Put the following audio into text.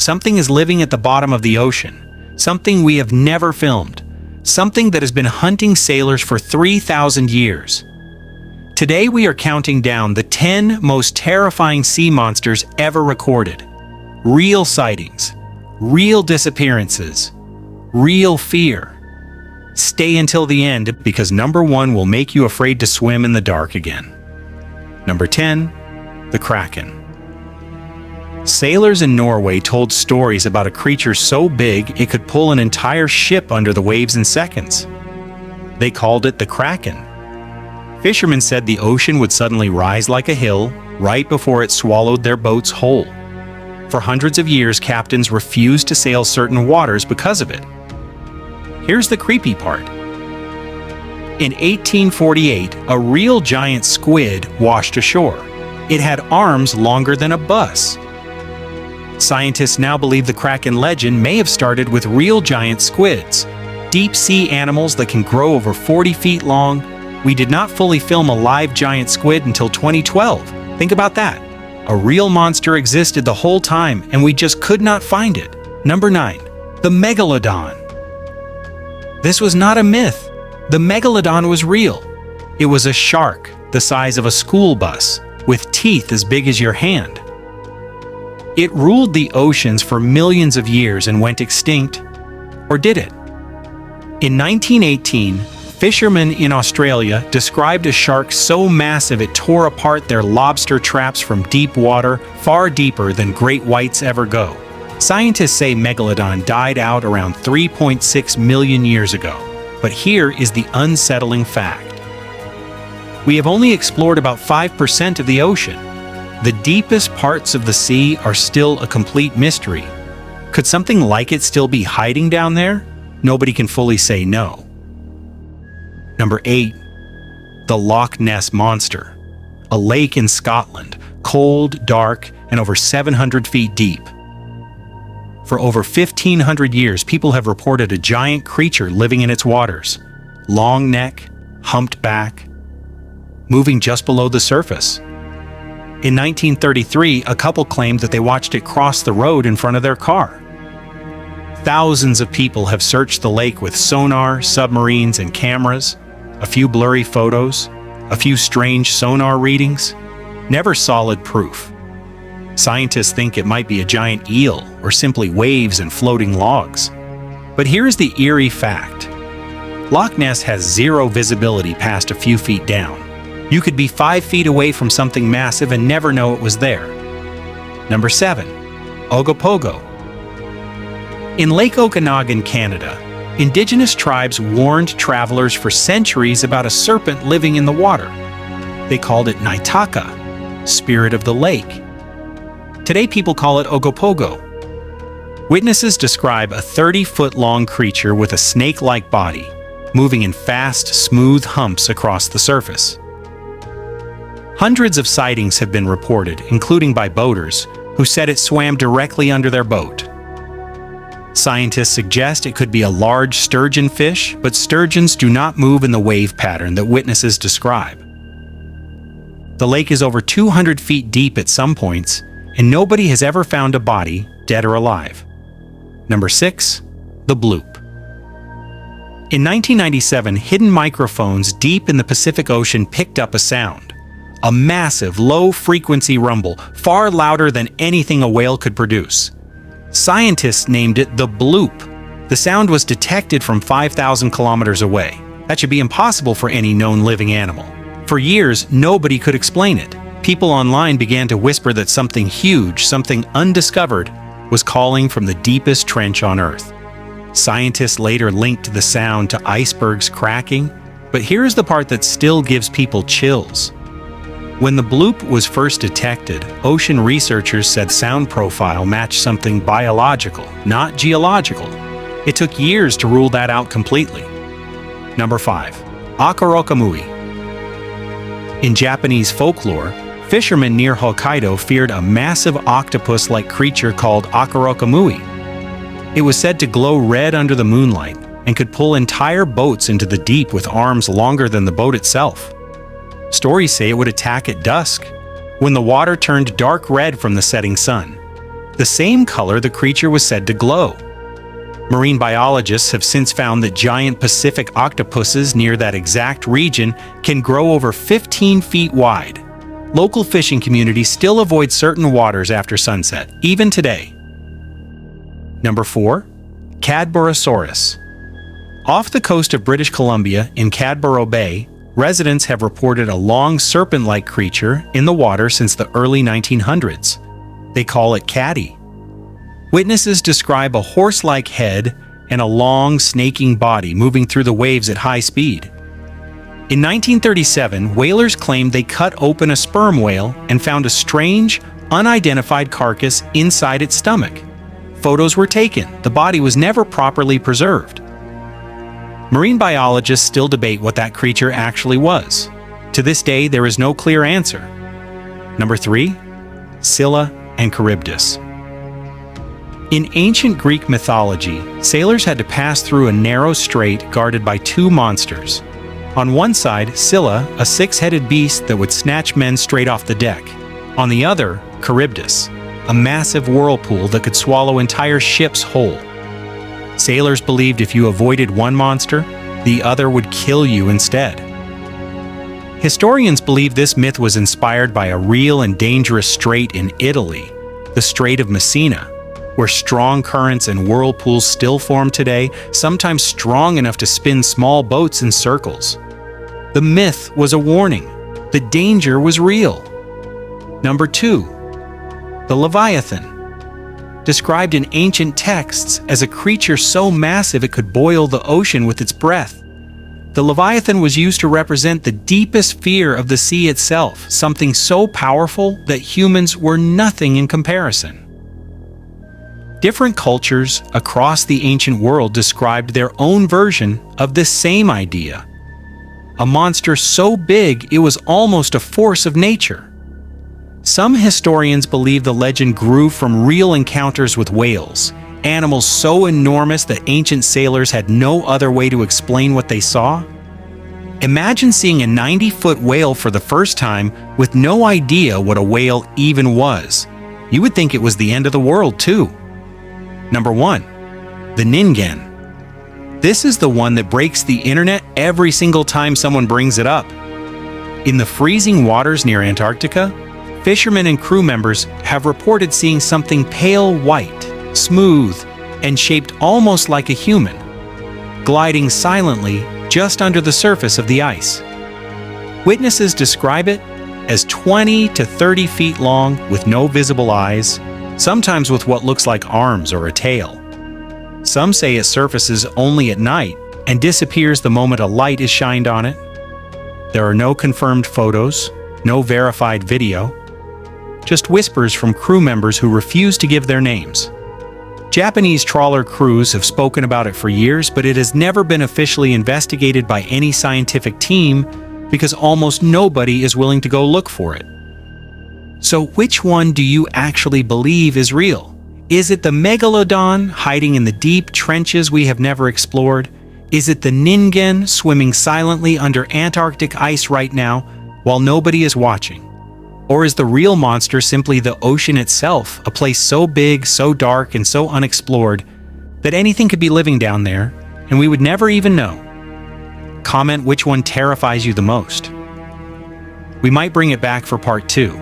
something is living at the bottom of the ocean, something we have never filmed, something that has been hunting sailors for 3,000 years. Today we are counting down the 10 most terrifying sea monsters ever recorded. Real sightings, real disappearances, real fear. Stay until the end because number 1 will make you afraid to swim in the dark again. Number 10, the Kraken. Sailors in Norway told stories about a creature so big it could pull an entire ship under the waves in seconds. They called it the Kraken. Fishermen said the ocean would suddenly rise like a hill right before it swallowed their boats whole. For hundreds of years, captains refused to sail certain waters because of it. Here's the creepy part. In 1848, a real giant squid washed ashore. It had arms longer than a bus. Scientists now believe the Kraken legend may have started with real giant squids, deep-sea animals that can grow over 40 feet long. We did not fully film a live giant squid until 2012. Think about that. A real monster existed the whole time and we just could not find it. Number 9. The Megalodon. This was not a myth. The Megalodon was real. It was a shark the size of a school bus, with teeth as big as your hand. It ruled the oceans for millions of years and went extinct. Or did it? In 1918, fishermen in Australia described a shark so massive it tore apart their lobster traps from deep water, far deeper than great whites ever go. Scientists say Megalodon died out around 3.6 million years ago. But here is the unsettling fact. We have only explored about 5% of the ocean. The deepest parts of the sea are still a complete mystery. Could something like it still be hiding down there? Nobody can fully say no. Number 8. The Loch Ness Monster. A lake in Scotland, cold, dark, and over 700 feet deep. For over 1,500 years, people have reported a giant creature living in its waters. Long neck, humped back, moving just below the surface. In 1933, a couple claimed that they watched it cross the road in front of their car. Thousands of people have searched the lake with sonar, submarines, and cameras. A few blurry photos, a few strange sonar readings. Never solid proof. Scientists think it might be a giant eel or simply waves and floating logs. But here's the eerie fact. Loch Ness has zero visibility past a few feet down. You could be 5 feet away from something massive and never know it was there. Number 7. Ogopogo. In Lake Okanagan, Canada, indigenous tribes warned travelers for centuries about a serpent living in the water. They called it Naitaka, spirit of the lake. Today people call it Ogopogo. Witnesses describe a 30-foot-long creature with a snake-like body, moving in fast, smooth humps across the surface. Hundreds of sightings have been reported, including by boaters, who said it swam directly under their boat. Scientists suggest it could be a large sturgeon fish, but sturgeons do not move in the wave pattern that witnesses describe. The lake is over 200 feet deep at some points, and nobody has ever found a body, dead or alive. Number 6. The Bloop. In 1997, hidden microphones deep in the Pacific Ocean picked up a sound. A massive, low-frequency rumble, far louder than anything a whale could produce. Scientists named it the Bloop. The sound was detected from 5,000 kilometers away. That should be impossible for any known living animal. For years, nobody could explain it. People online began to whisper that something huge, something undiscovered, was calling from the deepest trench on Earth. Scientists later linked the sound to icebergs cracking, but here's the part that still gives people chills. When the bloop was first detected, ocean researchers said sound profile matched something biological, not geological. It took years to rule that out completely. Number 5. Akarokamui. In Japanese folklore, fishermen near Hokkaido feared a massive octopus-like creature called Akarokamui. It was said to glow red under the moonlight and could pull entire boats into the deep with arms longer than the boat itself. Stories say it would attack at dusk, when the water turned dark red from the setting sun. the same color the creature was said to glow. Marine biologists have since found that giant Pacific octopuses near that exact region can grow over 15 feet wide. Local fishing communities still avoid certain waters after sunset, even today. Number 4. Cadborosaurus. Off the coast of British Columbia in Cadboro Bay, residents have reported a long serpent-like creature in the water since the early 1900s. They call it Caddy. Witnesses describe a horse-like head and a long, snaking body moving through the waves at high speed. In 1937, whalers claimed they cut open a sperm whale and found a strange, unidentified carcass inside its stomach. Photos were taken. The body was never properly preserved. Marine biologists still debate what that creature actually was. To this day, there is no clear answer. Number 3. Scylla and Charybdis. In ancient Greek mythology, sailors had to pass through a narrow strait guarded by two monsters. On one side, Scylla, a six-headed beast that would snatch men straight off the deck. On the other, Charybdis, a massive whirlpool that could swallow entire ships whole. Sailors believed if you avoided one monster, the other would kill you instead. Historians believe this myth was inspired by a real and dangerous strait in Italy, the Strait of Messina, where strong currents and whirlpools still form today, sometimes strong enough to spin small boats in circles. The myth was a warning. The danger was real. Number 2. The Leviathan. Described in ancient texts as a creature so massive it could boil the ocean with its breath. The Leviathan was used to represent the deepest fear of the sea itself, something so powerful that humans were nothing in comparison. Different cultures across the ancient world described their own version of this same idea. A monster so big it was almost a force of nature. Some historians believe the legend grew from real encounters with whales, animals so enormous that ancient sailors had no other way to explain what they saw. Imagine seeing a 90-foot whale for the first time with no idea what a whale even was. You would think it was the end of the world, too. Number 1. The Ningen. This is the one that breaks the internet every single time someone brings it up. In the freezing waters near Antarctica, fishermen and crew members have reported seeing something pale white, smooth, and shaped almost like a human, gliding silently just under the surface of the ice. Witnesses describe it as 20 to 30 feet long with no visible eyes, sometimes with what looks like arms or a tail. Some say it surfaces only at night and disappears the moment a light is shined on it. There are no confirmed photos, no verified video, just whispers from crew members who refuse to give their names. Japanese trawler crews have spoken about it for years, but it has never been officially investigated by any scientific team because almost nobody is willing to go look for it. So which one do you actually believe is real? Is it the Megalodon hiding in the deep trenches we have never explored? Is it the Ningen swimming silently under Antarctic ice right now while nobody is watching? Or is the real monster simply the ocean itself, a place so big, so dark, and so unexplored that anything could be living down there and we would never even know? Comment which one terrifies you the most. We might bring it back for part 2.